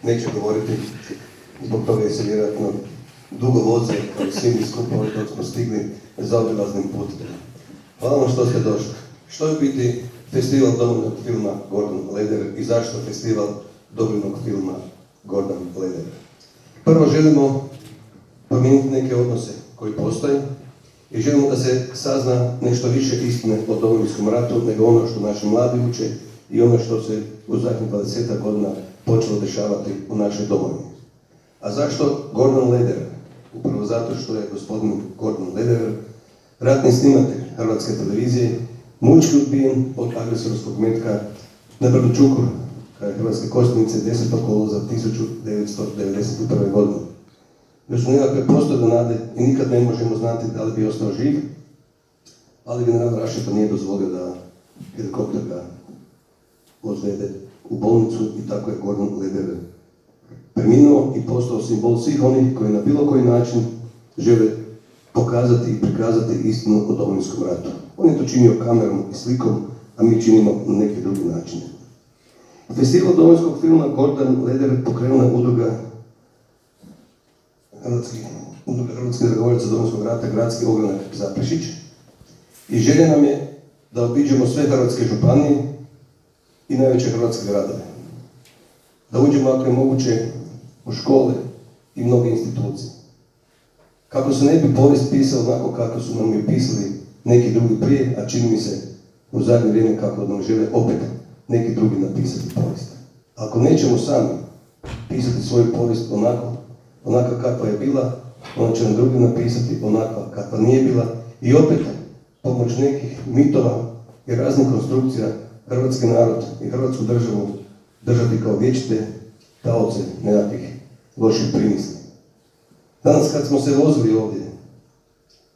neće govoriti, zbog toga je se vjerojatno dugo voze, kao i svi mi skupa dok smo stigli zaobilaznim putem. Hvala vam što ste došli. Što je u biti festival dobrovoljnog filma Gordon Lederer i zašto festival dobrovoljnog filma Gordon Lederer? Prvo želimo promijeniti neke odnose koji postoje i želimo da se sazna nešto više istine o Domovinskom ratu nego ono što naši mladi uče i ono što se u zadnjih 20 godina počelo dešavati u našoj domovini. A zašto Gordon Lederer? Upravo zato što je gospodin Gordon Lederer ratni snimatelj Hrvatske televizije, mučki odbijen od agresorskog metka na brdu Čukur, kraj Hrvatske Kostajnice 10. kolovoza 1991. godine. Još su nekakve postojne nade i nikad ne možemo znati da li bi ostao živ, ali general Rašeta nije dozvolio da helikopter ga odvede u bolnicu i tako je Gordon Lederer preminuo i postao simbol svih onih koji na bilo koji način žele pokazati i prikazati istinu o Domovinskom ratu. On je to činio kamerom i slikom, a mi činimo na neki drugi način. Festival Domovinskog filma Gordon Lederer pokrenula udruga Hrvatskih dragovoljaca Domovinskog rata, Gradski ogranak Zaprešić. I želja nam je da obiđemo sve hrvatske županije i najveće hrvatske gradove. Da uđemo ako je moguće u škole i mnoge institucije. Kako se ne bi povijest pisala onako kako su nam je pisali neki drugi prije, a čini mi se u zadnje vrijeme kako nam žele opet neki drugi napisati povijest. Ako nećemo sami pisati svoju povijest onako kakva je bila, onda će nam drugi napisati onakva kakva nije bila i opet pomoć nekih mitova i raznih konstrukcija hrvatski narod i hrvatsku državu držati kao vječite taoce nekakvih loših primisli. Danas kad smo se vozili ovdje,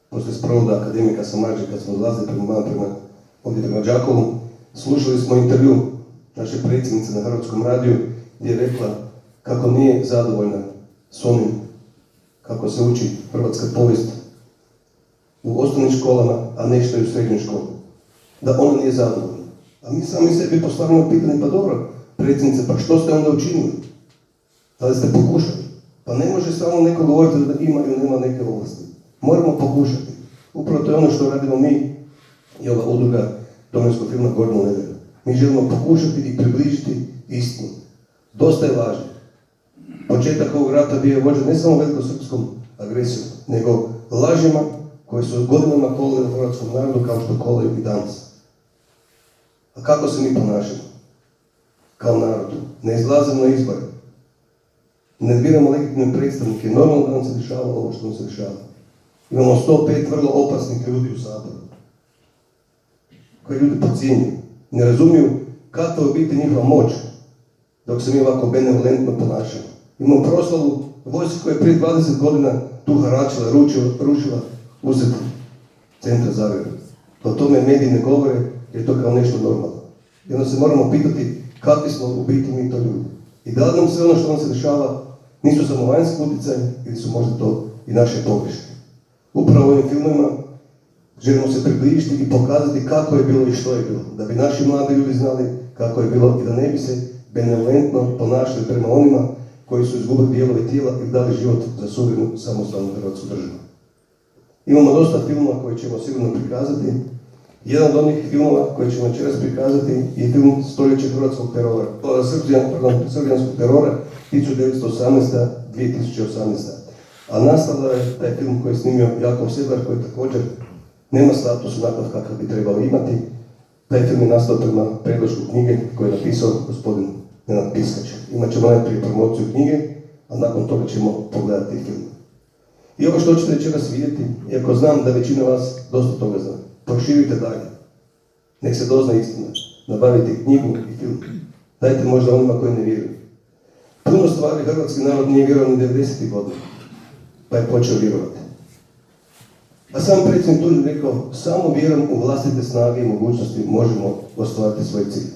poslije sprovoda akademika Samardžića, kad smo odlazili ovdje prema Đakovu, slušali smo intervju naše predsjednice na Hrvatskom radiju gdje je rekla kako nije zadovoljna s onim kako se uči hrvatska povijest u osnovnim školama, a nešto i u srednjoj školi. Da ona nije zadovoljna. A mi sami sebi postavljamo pitanje, pa dobro, predsjednice, pa što ste onda učinili? Da li ste pokušali? Pa ne može samo neko govoriti da ima ili nema neke ovlasti. Moramo pokušati. Upravo to je ono što radimo mi i ova udruga Domovinskog filma Gordon Lederer. Mi želimo pokušati i približiti istinu. Dosta je važno. Početak ovog rata bio je vođen ne samo velikosrpskom agresijom, nego lažima koje su godinama kolile u hrvatskom narodu kao što kolaju i danas. A kako se mi ponašamo? Kao narod. Ne izlazimo na izbore. Ne biramo legitimne predstavnike. Normalno da nam se dešava ovo što nam se dešava. Imamo 105 vrlo opasnih ljudi u Saboru. Koji ljudi podcjenjuju. Ne razumiju kakva je u biti njihova moć dok se mi ovako benevolentno ponašamo. Imamo proslavu vojske koja je prije 20 godina tu haračila, rušila usred centra Zagreba. O tome mediji ne govore jer je to kao nešto normalno. I onda se moramo pitati kakvi smo u biti mi to ljudi. I da li nam sve ono što nam se dešava nisu samo vanjski utjecaji ili su možda to i naše pogreške. Upravo ovim filmovima želimo se približiti i pokazati kako je bilo i što je bilo. Da bi naši mladi ljudi znali kako je bilo i da ne bi se benevolentno ponašali prema onima koji su izgubili dijelove tijela i dali život za suverenu samostalnu hrvatsku državu. Imamo dosta filmova koje ćemo sigurno prikazati. Jedan od onih filmova koje ćemo večeras prikazati je film Stoljeće hrvatskog terora, srbijanskog terora 1918-2018. A nastavlja je taj film koji je snimio Jakov Sedlar, koji također nema status onakav kakav bi trebao imati. Taj film je nastao prema predlošku knjige koju je napisao gospodin Nenad Piskač. Imat ćemo najprije promociju knjige, a nakon toga ćemo pogledati film. I ovo što ćete večeras vidjeti, iako znam da većina vas dosta toga zna, proširite dalje. Nek se dozna istina. Nabavite knjigu i film. Dajte možda onima koji ne vjeruju. Puno stvari hrvatski narod nije vjerovao ni 90. godina, pa je počeo vjerovati. A sam predsjednik Tuđman rekao, samo vjerom u vlastite snage i mogućnosti možemo ostvariti svoj cilj.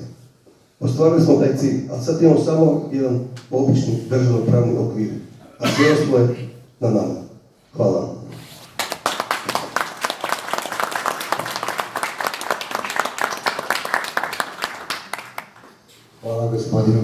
Ostvarili smo taj cilj, a sad imamo samo jedan obični državno-pravni okvir, a sve ostalo je na nama. Hvala vam.